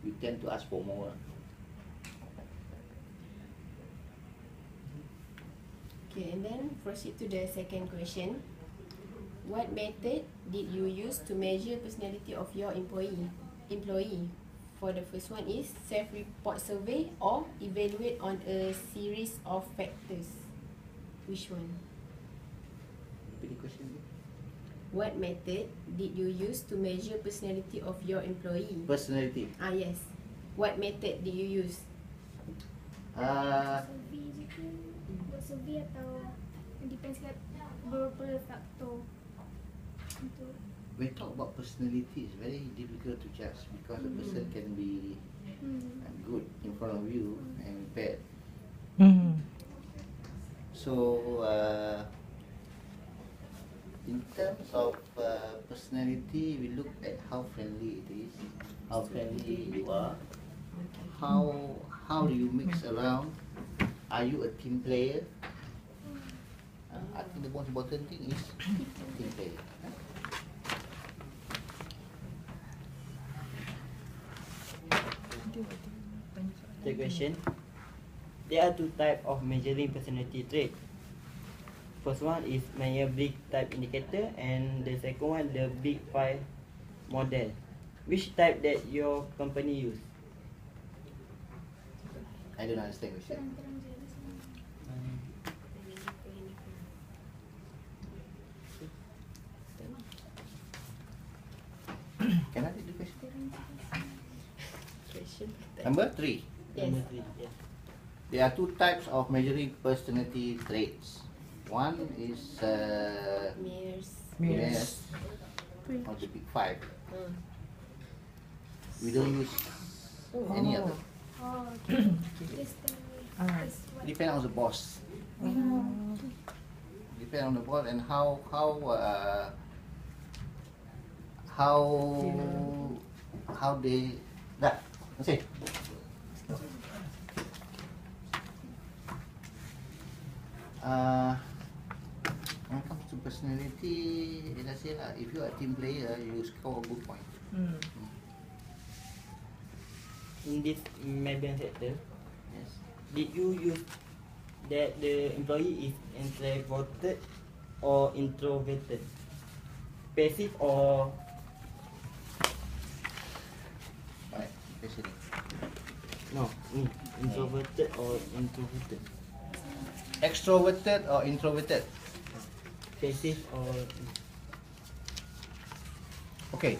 you tend to ask for more. Okay, and then proceed to the second question. What method did you use to measure personality of your employee? For the first one is self-report survey or evaluate on a series of factors. Which one? Repeat the question again. What method did you use to measure personality of your employee? Personality. Yes. What method did you use? Survey je ke? Buat survey atau depends kat beberapa faktor untuk When talk about personality, it's very difficult to judge because a person can be good in front of you and bad. So, in terms of personality, we look at how friendly it is, how friendly you are, how do you mix around, are you a team player? I think the most important thing is team player. Third question. There are two types of measuring personality trait. First one is Myers-Briggs type indicator, and the second one the Big Five model. Which type that your company use? I don't understand question. terang-terang je lah semua. Can I read the question? Question. Number 3. Yes. Number 3. Yes. There are two types of measuring personality traits. One is Myers or the Big Five. We don't use any other. Oh, okay. Just first what Depend on the boss. Depend on the boss and how they dah. Masih. When it comes to personality, let's say if you are a team player, you score a good point. In this Maybank sector, Yes. did you use that the employee is introverted or introverted? Passive or Right. Basically. no? Introverted or introverted? Extroverted or introverted? Passive or Okay.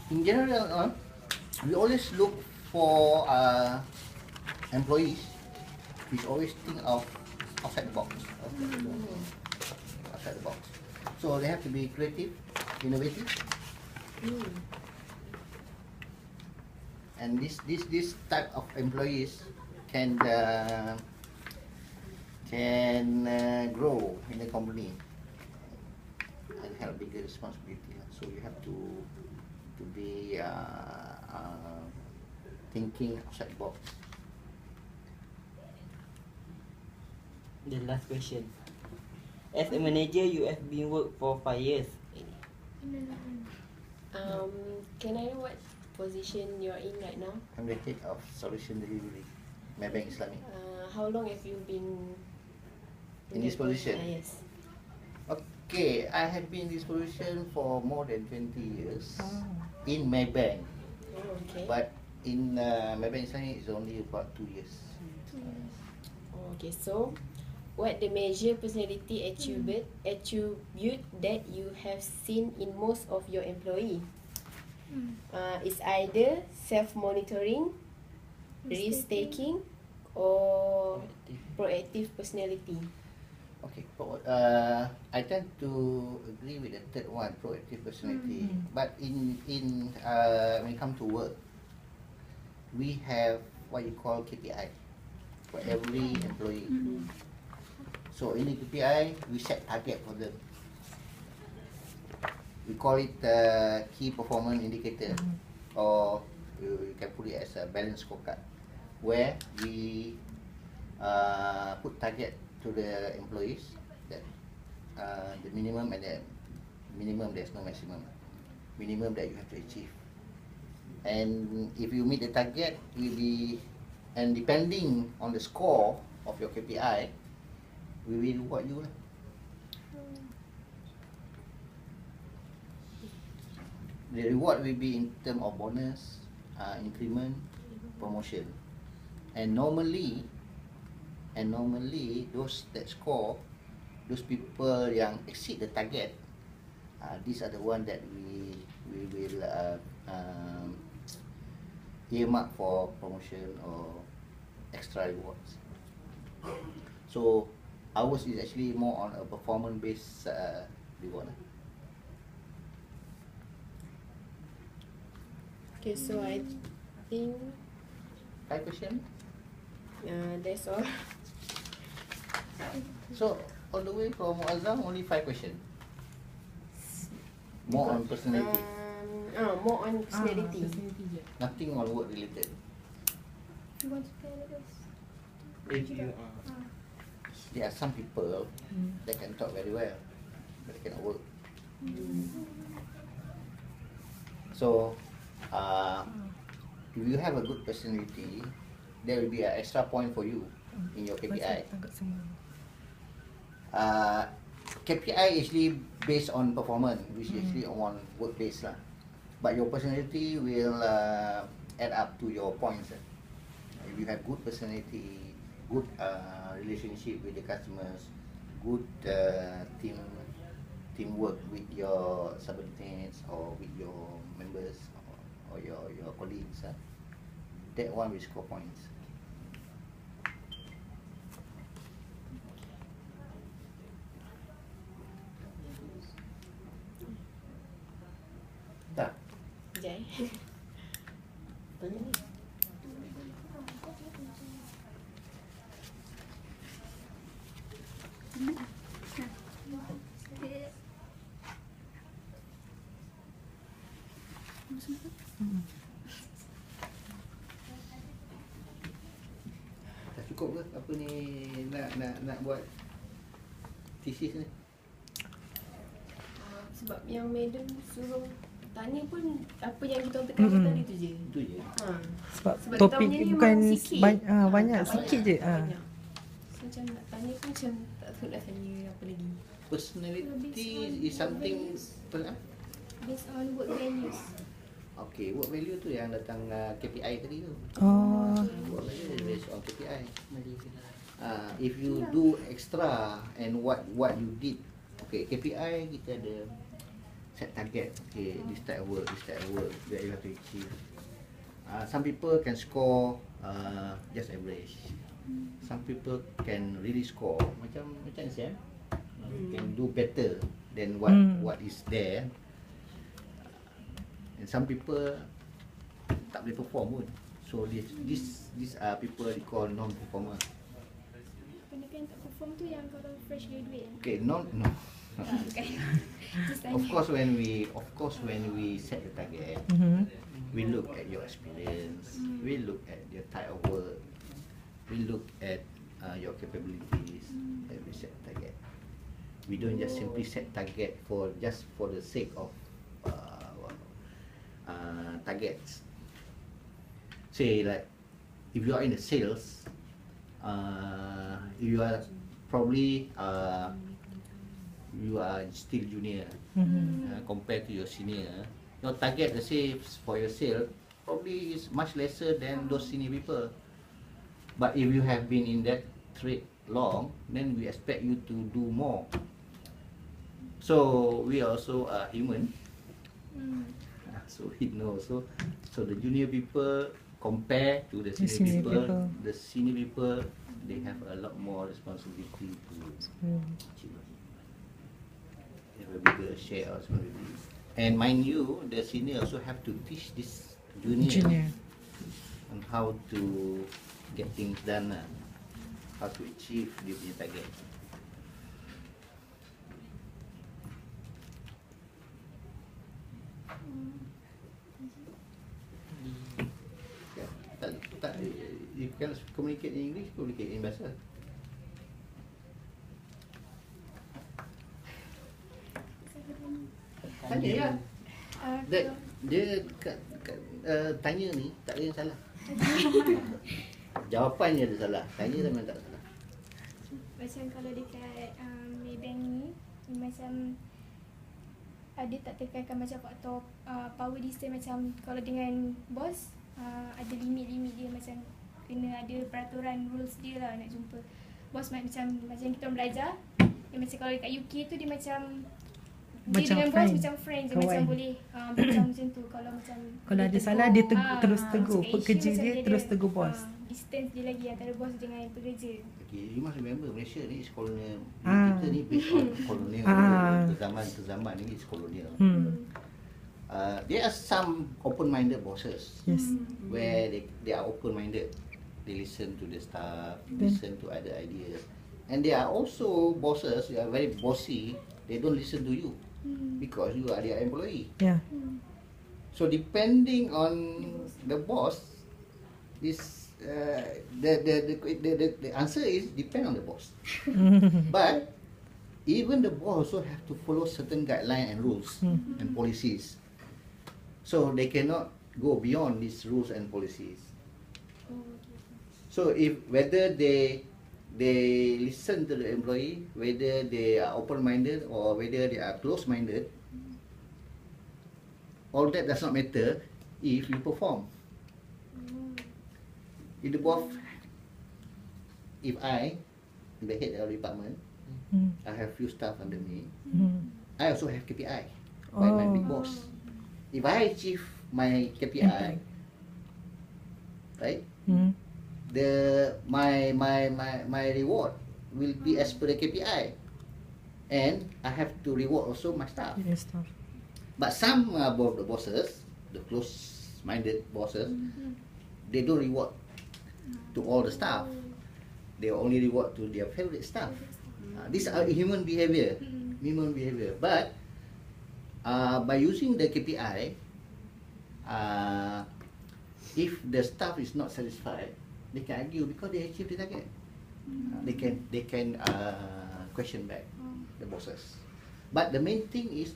In general, we always look for employees which always think of outside the box. Outside the box. So they have to be creative, innovative, and this type of employees can grow in the company and have bigger responsibility. So you have to be thinking outside the box. the last question? As a manager, you have been work for 5 years. Can I know what position you're in right now? I'm the head of solution delivery, Maybank Islamic. How long have you been In this position? Yes. Okay, I have been in this position for more than 20 years in Maybank, Oh, okay. but in Maybank Islamic it's only about 2 years. Oh, okay, so what the major personality attribute that you have seen in most of your employee? Is either self-monitoring, risk-taking, or proactive personality. Okay, I tend to agree with the third one, proactive personality. But in when it comes to work, we have what you call KPI for every employee. So in the KPI, we set target for them. We call it key performance indicator, or you can put it as a balance scorecard, where we put target to the employees that the minimum and the minimum, there's no maximum, minimum that you have to achieve. And if you meet the target, will be, and depending on the score of your KPI, we will reward you lah. The reward will be in term of bonus, increment, promotion, and normally those that score, those people yang exceed the target, these are the one that we will earmark for promotion or extra rewards. So ours is actually more on a performance based reward. Okay, so I think 5 question. that's all. So all the way from Azam, only 5 question. More on personality, More on personality. nothing on work related. You want to tell us? If you There are some people that can talk very well, but they cannot work. So, if you have a good personality, there will be an extra point for you in your KPI. KPI actually based on performance, which is actually on work base lah. But your personality will add up to your points. If you have good personality, good relationship with the customers, good teamwork with your subordinates or with your members or your colleagues, that one will score points. Tak? Jai. Dah cukup ke apa ni nak buat thesis ni? Sebab yang madam suruh tanya pun apa yang kita orang tekan tadi tu je. Itu je. Sebab Sebab kita topik punya ni bukan memang sikit. banyak, Tak sikit je. banyak. So macam nak tanya pun macam tak tahu nak tanya apa lagi. Personality is something Based on work values. Okay, work value tu yang datang KPI tadi tu. Oh, Work value is based on KPI. If you do extra and what you did, okay, KPI kita ada set target. Okay, this type of work that you have to achieve. Some people can score just average. Some people can really score macam Sam, can do better than what is there. And some people tak boleh perform pun. So these are people we call non-performer. Pendekan yang tak perform tu yang kalau fresh graduate. Okay, no. Bukan. Just tanya. Of course when we set the target, we look at your experience, we look at your type of work, we look at your capabilities, and we set target. We don't just simply set target for the sake of targets. Say like if you are in the sales, you are probably you are still junior compared to your senior. Your target, let's say for your sale, probably is much lesser than those senior people. But if you have been in that trade long, then we expect you to do more. So we also are human. So we know. So the junior people compare to the senior people. The senior people, they have a lot more responsibility to achieve. They have a bigger share of responsibility. And mind you, the senior also have to teach this junior on how to get things done, how to achieve the target. Tak, you can communicate in English, communicate in bahasa. Tanya ya. Dia kat tanya ni tak ada yang salah. Jawapannya ada salah. Tanya memang tak salah. Macam kalau dekat Maybank ni macam ada tak tekankan macam faktor power distance, macam kalau dengan bos ada limit-limit dia, macam kena ada peraturan rules dia lah nak jumpa bos. Macam kita orang belajar dia macam kalau dekat UK tu dia macam dia Macam dengan friend. bos macam friend je, Kawan. macam boleh bincang macam tu. Kalau macam Kalau ada dia salah, tegur, dia terus tegur. macam Pekerja Asia dia macam terus ada, tegur bos. distance dia lagi antara bos dengan pekerja. Okay, you must remember Malaysia ni is colonial. Ah. Kita ni based on colonial. Ah. Ke zaman ni is colonial. Hmm. There are some open-minded bosses Yes. where they are open-minded. They listen to the staff, listen to other ideas. And there are also bosses who are very bossy. They don't listen to you because you are their employee. Yeah. So depending on the boss, is the answer is depend on the boss. But even the boss also have to follow certain guidelines and rules and policies. So they cannot go beyond these rules and policies. So if whether they listen to the employee, whether they are open-minded or whether they are close-minded, all that does not matter if you perform. If the boss, if I, the head of the department, I have few staff under me, I also have KPI by my big boss. If I achieve my KPI, right, my reward will be as per the KPI, and I have to reward also my staff. Yes, staff. But some of the bosses, the close-minded bosses, they don't reward to all the staff. They only reward to their favorite staff. These are human behavior. Human behavior. But by using the KPI, if the staff is not satisfied, they can argue because they achieve the target. They can question back the bosses. But the main thing is,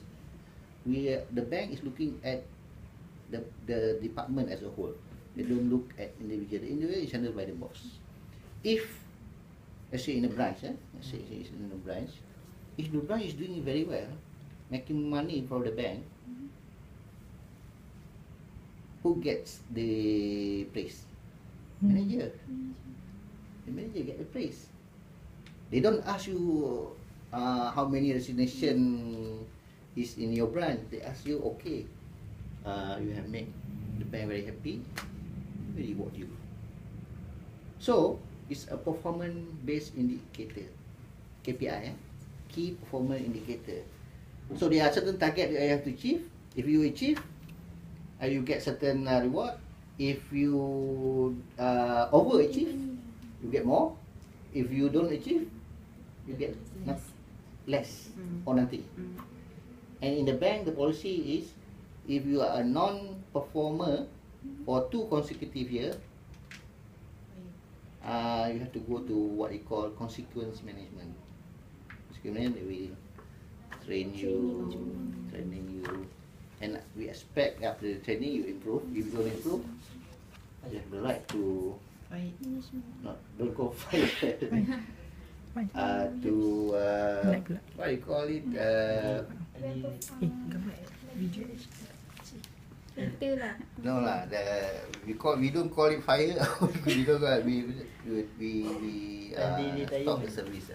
the bank is looking at the department as a whole. They don't look at individual. The individual is handled by the boss. If, let's say in a branch, let's say it's in a branch, if the branch is doing very well, making money for the bank, who gets the praise? Manager. The manager get the praise. They don't ask you how many resignation is in your branch. They ask you, okay, you have made the bank very happy, we reward you. So it's a performance-based indicator, KPI, key performance indicator. So there are certain target that you have to achieve. If you achieve, you get certain reward. If you overachieve, you get more. If you don't achieve, you get less or nothing. And in the bank, the policy is, if you are a non-performer for 2 consecutive years, you have to go to what you call consequence management. Consequence management, they will training you, and we expect after the training you improve. If you don't improve, you have the right to don't go fight. To what you call it? Betul lah. No lah. We don't call it fire. We don't call it, we stop the service.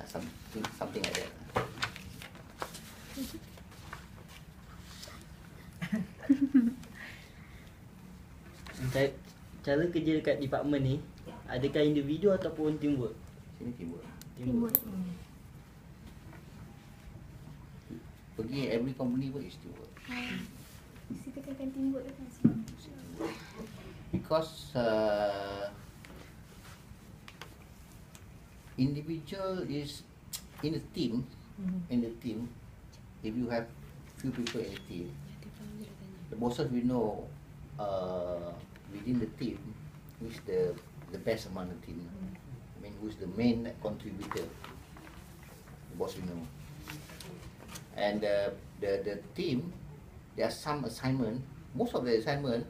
Something like that. Cara kerja dekat department ni, adakah individu ataupun teamwork? Sini timbul. Teamwork. Pergi every company pun is teamwork. Mesti tekankan teamwork kan. Because individual is in the team. In the team, if you have few people in the team, the bosses will know within the team who is the best among the team. I mean, who is the main contributor. The boss will know. And the team, there are some assignment most of the assignment